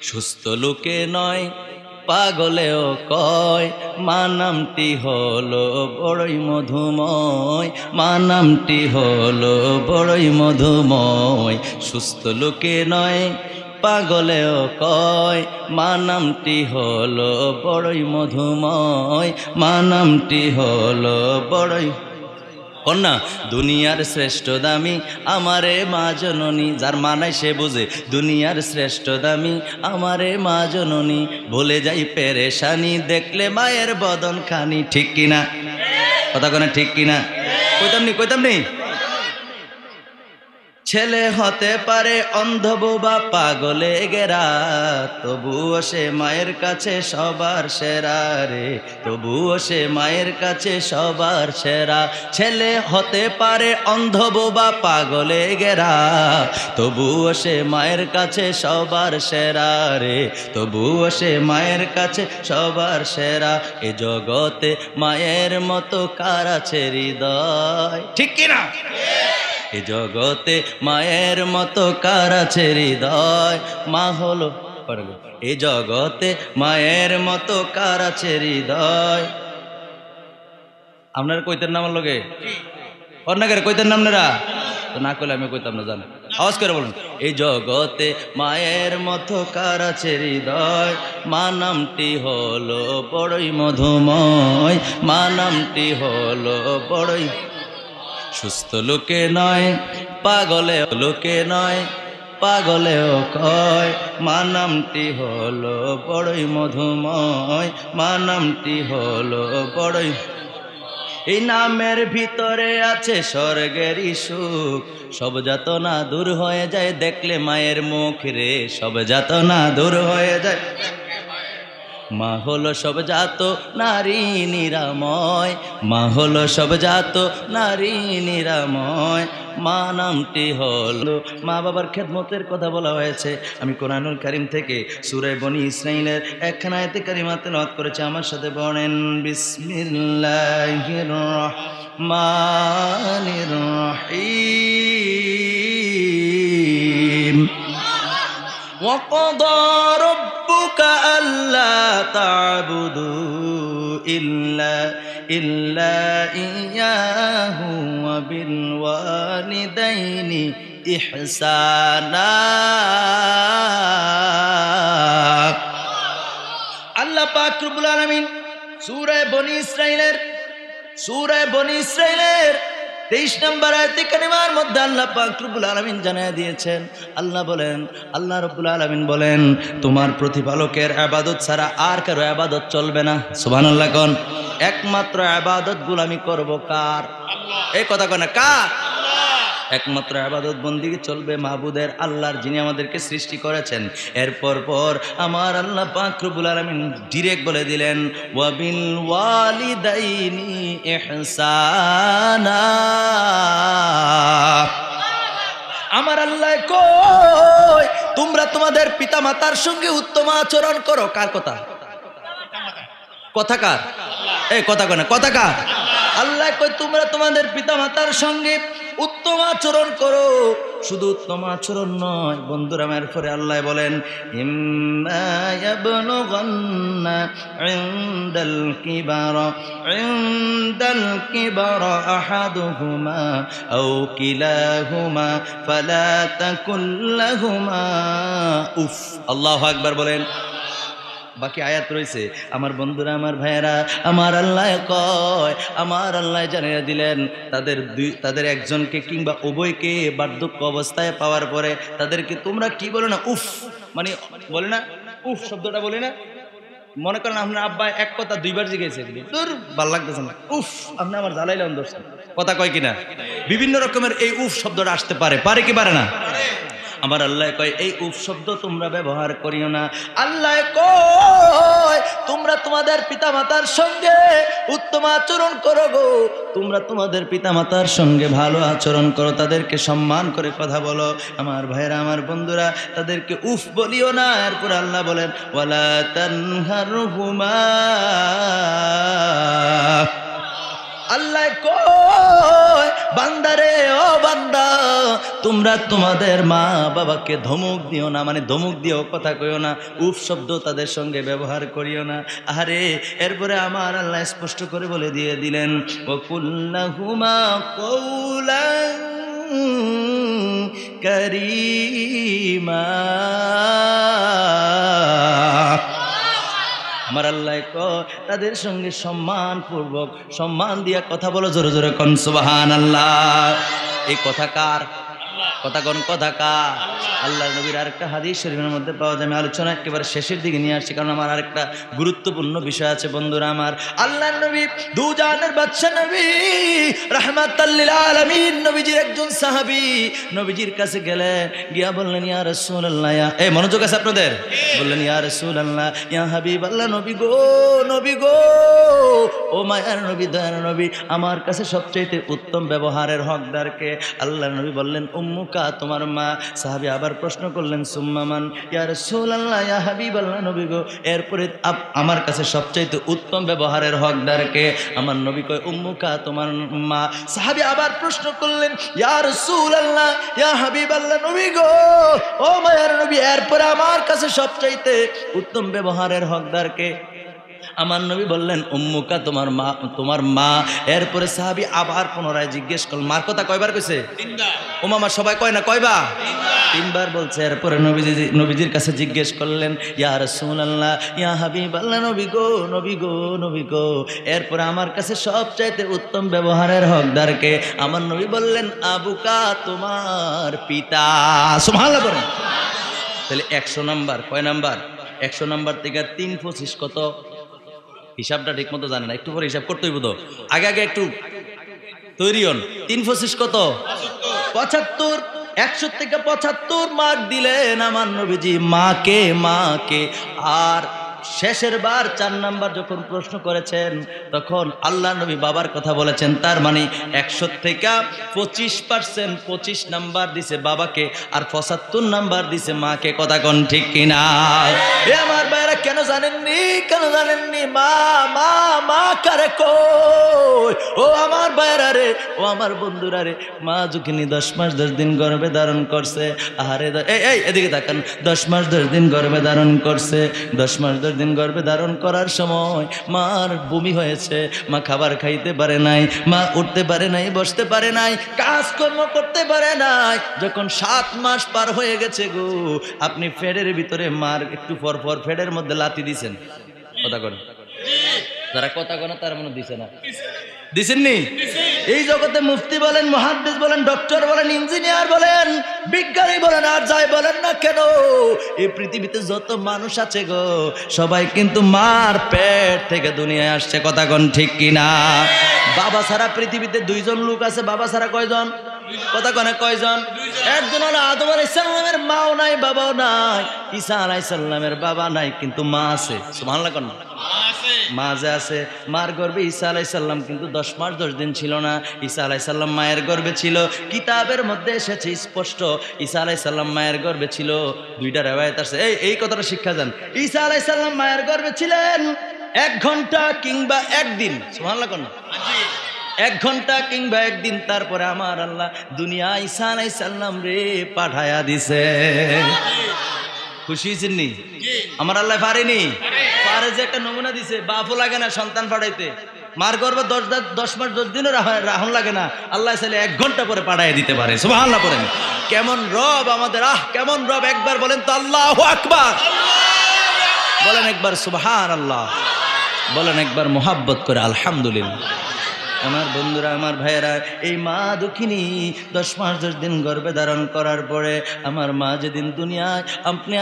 সুস্থ লোকে নয় পাগলেও কয় মা নামটি হলো বড়ই মধুময়, মা নামটি হলো বড়ই মধুময়। সুস্থ লোকে নয় পাগলেও কয় মা নামটি হলো বড়ই মধুময়, মা নামটি হলো বড়ই। কন্যা দুনিয়ার শ্রেষ্ঠ দামি আমারে মা জননী, যার মানায় সে বুঝে দুনিয়ার শ্রেষ্ঠ দামি আমারে মা জননী। ভুলে যাই পেরেশানি দেখলে মায়ের বদন খানি, ঠিক কিনা কথা কোনা ঠিক কিনা? কইতাম নি ছেলে হতে পারে অন্ধ বোবা পাগলে গেরা, তবুও সে মায়ের কাছে সবার সেরা রে, তবুও সে মায়ের কাছে সবার সেরা। ছেলে হতে পারে অন্ধ বোবা পাগলে গেরা, তবুও সে মায়ের কাছে সবার সেরা রে, তবুও সে মায়ের কাছে সবার সেরা। এ জগতে মায়ের মতো কার আছে হৃদয়, ঠিক কিনা? এ জগতে মায়ের মতো কার আছে হৃদয়, মা হলো এ জগতে মায়ের মতো কার আছে হৃদয়। আপনার কইতেন নাম লোকে অন্যকের কইতেন নামনেরা তো না কইলে আমি কইতাম না, জান আওয়াজ করে বলুন। এই জগতে মায়ের মতো কার আছে হৃদয়, মা নামটি হলো বড়ই মধুময়, মা নামটি হলো বড়ই। সুস্থ লোকে নয় পাগলে লোকে নয় পাগলেও কয় মা নামটি হলো বড়ই মধুময়, মা নামটি হলো বড়ই। এই নামের ভিতরে আছে স্বর্গেরই সুখ, সব যাতনা দূর হয়ে যায় দেখলে মায়ের মুখ রে, সব যাতনা দূর হয়ে যায়। মা হলো সব জাত নারী নিরাময়, মা হলো সব জাত নারী নিরাময়, মা নামটি হলো। মা বাবার খেদমতের কথা বলা হয়েছে। আমি কোরআনুল কারীম থেকে সূরা বনী ইসরাঈলের একখানা আয়াতে কারিমা তেলাওয়াত করেছি, আমার সাথে পড়েন বিসমিল্লাহির রহমানির রহিম। وقضى ربك ألا تعبدوا إلا إياه وبالوالدين إحسانا। আল্লাহ পাক রব্বুল আলামিন সূরা বনী ইসরাঈলের 23 নম্বর আয়াতে কারিমার মধ্যে আল্লাহ পাক রব্বুল আলামিন জানিয়ে দিয়েছেন। আল্লাহ রাব্বুল আলামিন বলেন, তোমার প্রতিপালকের ইবাদত ছাড়া আর কারো ইবাদত চলবে না। সুবহানাল্লাহ কোন? একমাত্র ইবাদত গোলামি করব কার? এই কথা কয় না কার? একমাত্র ইবাদত বন্দেগী চলবে মাহবুদের, আল্লাহর, যিনি আমাদেরকে সৃষ্টি করেছেন। এরপর আমার আল্লাহ পাক রব্বুল আলামিন ডাইরেক্ট বলে দিলেন ওয়াবিল ওয়ালিদাইনি ইহসানা। আমার আল্লাহ কই তোমরা তোমাদের পিতামাতার সঙ্গে উত্তম আচরণ করো। কার কথা? কথা কার? এই কথা কয় না, কথা কার? আল্লাহ কই তোমরা তোমাদের পিতামাতার সঙ্গে উত্তম আচরণ করো। শুধু উত্তম আচরণ নয় বন্ধুরা, এরপরে আল্লাহ বলেন ইম্মা ইয়াবলুগান্না ইনদাল কিবারা আহাদুহুমা আও কিলাহুমা ফালা তাকুল লাহুমা উফ। আল্লাহু আকবার বলেন। বাকি আয়াত রয়েছে। আমার বন্ধুরা, আমার ভাইয়েরা, আমার আল্লাহ কয়, আমার আল্লাহ জানিয়ে দিলেন তাদের একজনকে কিংবা উভয়কে বার্ধক্য অবস্থায় পাওয়ার পরে তাদেরকে তোমরা কি বলো না? উফ, মানে বলে না উফ শব্দটা বলে না? মনে করেন আপনার আব্বা এক কথা দুইবার জিজ্ঞেস তোর ভাল লাগতেছে না, উফ আপনি আমার জ্বালাইলেন দোস্ত। কথা কয় কিনা? বিভিন্ন রকমের এই উফ শব্দটা আসতে পারে, পারে কি পারে না? আমার আল্লাহ কয় এই উফ শব্দ তোমরা ব্যবহার করিও না। আল্লাহ কয় তোমরা তোমাদের পিতামাতার সঙ্গে উত্তম আচরণ করো গো, তোমরা তোমাদের পিতামাতার সঙ্গে ভালো আচরণ করো, তাদেরকে সম্মান করে কথা বলো। আমার ভাইরা, আমার বন্ধুরা, তাদেরকে উফ বলিও না। এরপর আল্লাহ বলেন ওয়ালা তানহারহুমা। আল্লাহ কয় বান্দারে, ও বান্দা, তোমরা তোমাদের মা বাবাকে ধমক দিও না, মানে ধমক দিও কথা কইও না, উফ শব্দ তাদের সঙ্গে ব্যবহার করিও না। আরে এরপরে আমার আল্লাহ স্পষ্ট করে বলে দিয়ে দিলেন, ওয়াকুল্লাহুমা কওলান কারীমা। আমার আল্লাহ তাদের সঙ্গে সম্মানপূর্বক, সম্মান দিয়া কথা বলো, জোরে জোরে কোন সুবহানাল্লাহ। এই কথা কার? কথা কোন? কথা কার? আল্লাহ নবীর আরেকটা হাদিস শরীফের মধ্যে পাওয়া যায়। আমি আলোচনা একেবারে শেষের দিকে নিয়ে আসছি, কারণ আমার আরেকটা গুরুত্বপূর্ণ বিষয় আছে বন্ধুরা আমার। আল্লাহ নবী, দুজানের বাদশা নবী, রাহমাতাল লিল আলামিন, নবীজির একজন সাহাবী নবীজির কাছে গেলেন, গিয়া বললেন, ইয়া রাসূলুল্লাহ, এই মনোযোগ আছে আপনাদের, বললেন, ইয়া রাসূলুল্লাহ, ইয়া হাবিবাল্লাহ, নবী গো, নবী গো, ও মায়ার নবী, দয়ার নবী, আমার কাছে সবচেয়ে উত্তম ব্যবহারের হকদারকে? আল্লাহ নবী বললেন, উম্মুকা, তোমার মা। সাহাবী আবার প্রশ্ন করলেন, সুম্মা মান? ইয়া রাসূলুল্লাহ, ইয়া হাবিবাল্লাহ, নবী গো, এরপরে আমার কাছে সবচেয়ে উত্তম ব্যবহারের হকদারকে? আমার নবী কয়, উম্মুকা, তোমার মা। সাহাবী আবার প্রশ্ন করলেন, ইয়া রাসূলুল্লাহ, ইয়া হাবিবাল্লাহ, নবী গো, ও মায়ার নবী, এরপরে আমার কাছে সবচাইতে উত্তম ব্যবহারের হকদারকে? আমার নবী বললেন, উম্মুকা, তোমার মা, তোমার মা। এরপরে সাহাবী আবার পুনরায় জিজ্ঞেস করলেন, মার কথা কয়বার কইছে? তিনবার। ও মামা সবাই কয় না, কয়বার? তিনবার বলছে। এরপরে নবীজির কাছে জিজ্ঞেস করলেন, ইয়া রাসূলুল্লাহ, ইয়া হাবিবাল্লাহ, নবী গো, নবী গো, নবী গো, এরপরে আমার কাছে সবচাইতে উত্তম ব্যবহারের হকদারকে? আমার নবী বললেন, আবুকা, তোমার পিতা। সুবহানাল্লাহ বলেন। তাহলে 100 নাম্বার, কয় নাম্বার? 100 নাম্বার থেকে 3 25 কত? হিসাবটা ঠিক মতো জানে না, একটু পরে হিসাব করতে হইব তো, আগে আগে একটু তৈরি হন। 3 25 কত? 75। 100 থেকে 75 মার্ক দিলেন আমার নবীজি মাকে, মাকে। আর শেষের বার 4 নাম্বার যখন প্রশ্ন করেছেন, তখন আল্লাহ নবী বাবার কথা বলেছেন। তার মানে 100 থেকে 25% 25 নাম্বার দিছে বাবাকে, আর 75 নাম্বার দিছে মাকে। কথা কোন ঠিক কিনা? এ আমার ভাইরা, কেন জানেননি? কেন জানেননি? মা, মা, মা কারে কই? ও আমার ভাইরা রে, ও আমার বন্ধুরা রে, মা যখন 10 মাস 10 দিন গর্ভে ধারণ করছে, আরে এই এদিকে তাকান, 10 মাস 10 দিন গর্ভে ধারণ করছে, 10 মাস 10 দিন গর্ভে ধারণ করার সময় মার বমি হয়েছে, মা খাবার খাইতে পারে নাই, মা উঠতে পারে নাই, বসতে পারে নাই, কাজকর্ম করতে পারে নাই। যখন 7 মাস পার হয়ে গেছে গো, আপনি ফেডের ভিতরে মার একটু পর পর ফেডের মধ্যে লাথি দিছেন। কথা কন, যারা কথা কন তার মনে দিছে না, দিছেননি? এই জগতে মুফতি বলেন, মুহাদ্দিস বলেন, ডক্টর বলেন, ইঞ্জিনিয়ার বলেন, বিজ্ঞানী বলেন, আর যাই বলেন না কেন, এই পৃথিবীতে যত মানুষ আছে গো, সবাই কিন্তু মার পেট থেকে দুনিয়ায় আসছে। কথা কোন ঠিক কিনা? বাবা ছাড়া পৃথিবীতে 2 জন লোক আছে। বাবা ছাড়া কয়জন? কথা কনে কয়জন? একজন হলো আদম আলাইহিস সালামের মাও নাই, বাবাও নাই। ঈসা আলাইহিস সালামের বাবা নাই, কিন্তু মা আছে। সুবহানাল্লাহ কোন? মা যে আছে, মার গর্ভে ঈসা আলাইহিস সালাম কিন্তু 10 মাস 10 দিন ছিল না। ঈসা আলাইহিস সালাম মায়ের গর্ভে ছিল। কিতাবের মধ্যে এসেছে স্পষ্ট, ঈসা আলাইহিস সালাম মায়ের গর্ভে ছিল। 2টা riwayat আছে। এই কথাটা শিক্ষা যান। ঈসা আলাইহিস সালাম মায়ের গর্ভে ছিলেন 1 ঘন্টা কিংবা 1 দিন। সুবহানাল্লাহ কোন? 1 ঘন্টা কিংবা 1 দিন। তারপরে আমার আল্লাহ দুনিয়া ঈসা আলাইহিস সালাম রে পাঠায়া দিছে। খুশি হয়েছেন নি? আমার আল্লাহ পারেনি? পারে যে একটা নমুনা দিছে। বাপও লাগে না সন্তান পাঠাইতে, মার গর্ভে 10 মাস 10 দিনও রাহন লাগে না, আল্লাহ চাইলে 1 ঘন্টা পরে পাঠাইয়া দিতে পারে। সুবহানাল্লাহ বলেন। কেমন রব আমাদের! কেমন রব! একবার বলেন তো আল্লাহু আকবার, বলেন একবার সুবহানাল্লাহ, বলেন একবার মুহাব্বত করে আলহামদুলিল্লাহ। আমার বন্ধুরা, আমার ভাইয়েরা, এই মা দুঃখিনী 10 মাস 10 দিন গর্ভে ধারণ করার পরে আমার মা যেদিন দুনিয়ায়,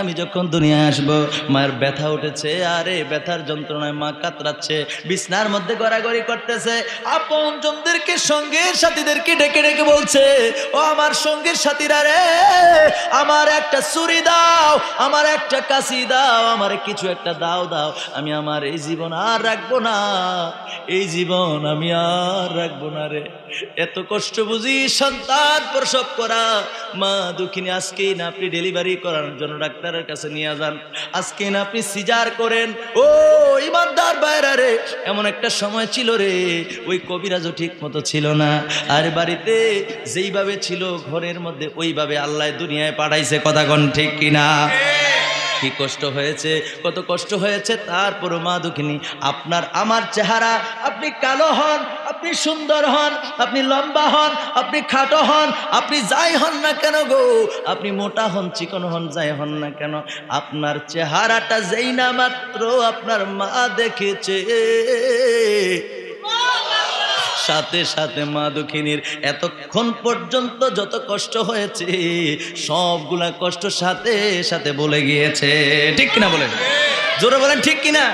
আমি যখন দুনিয়ায় আসব, মায়ের ব্যথা উঠেছে। আর এই ব্যথার যন্ত্রণায় মা কাতরাচ্ছে, বিছনার মধ্যে গড়াগড়ি করতেছে। আপন জনদেরকে, সঙ্গের সাথীদেরকে ডেকে ডেকে বলছে, ও আমার সঙ্গের সাথীরা রে, আমার একটা ছুরি দাও, আমার একটা কাঁচি দাও, আমার কিছু একটা দাও, আমি আমার এই জীবন আর রাখবো না, এই জীবন আমি আর আর রাখবো না রে। এত কষ্ট বুঝি সন্তান প্রসব করা। মা দুঃখিনী, আজকেই না আপনি ডেলিভারি করানোর জন্য ডাক্তারের কাছে নিয়ে যান, আজকেই না আপনি সিজার করেন। ও ইমানদার বাইরা রে, এমন একটা সময় ছিল রে, ওই কবিরাজও ঠিক মতো ছিল না, আর বাড়িতে যেইভাবে ছিল ঘরের মধ্যে ওইভাবে আল্লাহ দুনিয়ায় পাঠাইছে। কথা কোন ঠিক কিনা? কি কষ্ট হয়েছে, কত কষ্ট হয়েছে। তারপরও মা দুঃখিনী, আপনার আমার চেহারা, আপনি কালো হন, আপনি সুন্দর হন, আপনি লম্বা হন, আপনি খাটো হন, আপনি যাই হন না কেন গো, আপনি মোটা হন, চিকন হন, যাই হন না কেন, আপনার চেহারাটা যেই না মাত্র আপনার মা দেখেছে, সাথে সাথে মা দুঃখিনীর এতক্ষণ পর্যন্ত যত কষ্ট হয়েছে সবগুলা কষ্ট সাথে সাথে বলে গিয়েছে। ঠিক কিনা বলেন? জোরে বলেন ঠিক কিনা?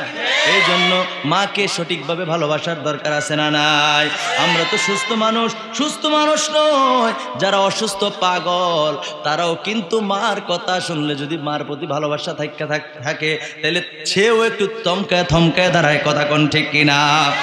এই জন্য মাকে সঠিকভাবে ভালোবাসার দরকার আছে না নাই? আমরা তো সুস্থ মানুষ, সুস্থ মানুষ নয়, যারা অসুস্থ পাগল তারাও কিন্তু মার কথা শুনলে যদি মার প্রতি ভালোবাসা থাকে তাহলে সেও একটু থমকায় দাঁড়ায়। কথা কোন ঠিক কিনা?